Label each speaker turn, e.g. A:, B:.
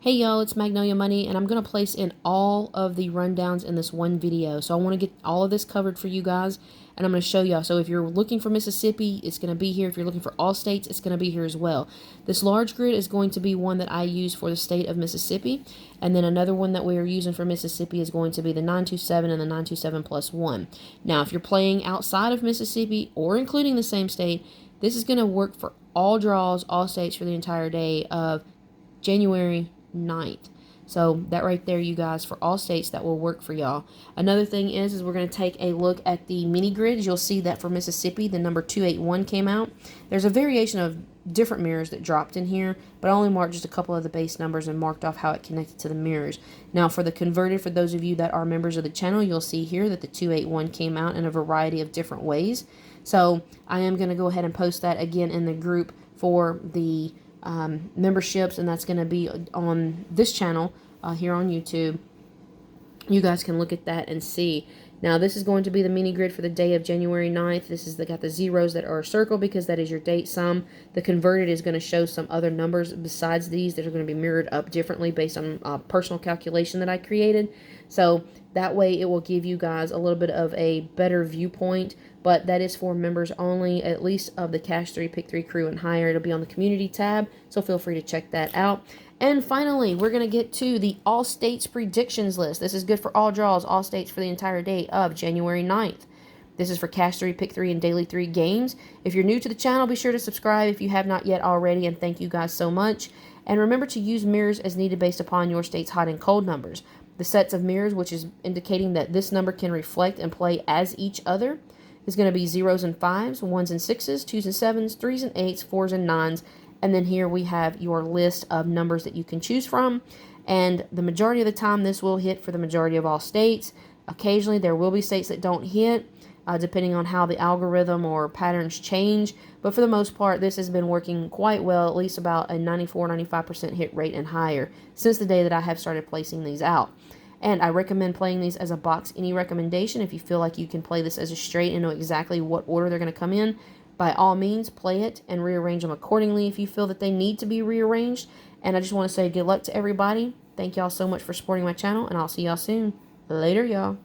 A: Hey y'all, it's Magnolia Money, and I'm going to place in all of the rundowns in this one video. So I want to get all of this covered for you guys, and I'm going to show y'all. So if you're looking for Mississippi, it's going to be here. If you're looking for all states, it's going to be here as well. This large grid is going to be one that I use for the state of Mississippi, and then another one that we are using for Mississippi is going to be the 927 and the 927 plus 1. Now, if you're playing outside of Mississippi or including the same state, this is going to work for all draws, all states for the entire day of January 9th. So that right there, you guys, for all states, that will work for y'all. Another thing is we're going to take a look at the mini grids. You'll see that for Mississippi, the number 281 came out. There's a variation of different mirrors that dropped in here, but I only marked just a couple of the base numbers and marked off how it connected to the mirrors. Now for the converted, for those of you that are members of the channel, you'll see here that the 281 came out in a variety of different ways. So I am going to go ahead and post that again in the group for the memberships, and that's going to be on this channel here on YouTube. You guys can look at that and see. Now this is going to be the mini grid for the day of January 9th. This is got the zeros that are circled because that is your date sum. The converted is going to show some other numbers besides these that are going to be mirrored up differently based on personal calculation that I created. So that way it will give you guys a little bit of a better viewpoint, but that is for members only, at least of the Cash 3 Pick 3 crew and higher. It'll be on the community tab, so feel free to check that out. And finally, we're going to get to the all states predictions list. This is good for all draws, all states for the entire day of January 9th. This is for Cash 3, Pick 3, and Daily 3 games. If you're new to the channel, be sure to subscribe if you have not yet already, and thank you guys so much. And remember to use mirrors as needed based upon your state's hot and cold numbers. The sets of mirrors, which is indicating that this number can reflect and play as each other, is going to be 0s and 5s, 1s and 6s, 2s and 7s, 3s and 8s, 4s and 9s. And then here we have your list of numbers that you can choose from. And the majority of the time, this will hit for the majority of all states. Occasionally, there will be states that don't hit, depending on how the algorithm or patterns change. But for the most part, this has been working quite well, at least about a 94-95% hit rate and higher since the day that I have started placing these out. And I recommend playing these as a box any recommendation. If you feel like you can play this as a straight and know exactly what order they're going to come in, by all means, play it and rearrange them accordingly if you feel that they need to be rearranged. And I just want to say good luck to everybody. Thank y'all so much for supporting my channel, and I'll see y'all soon. Later, y'all.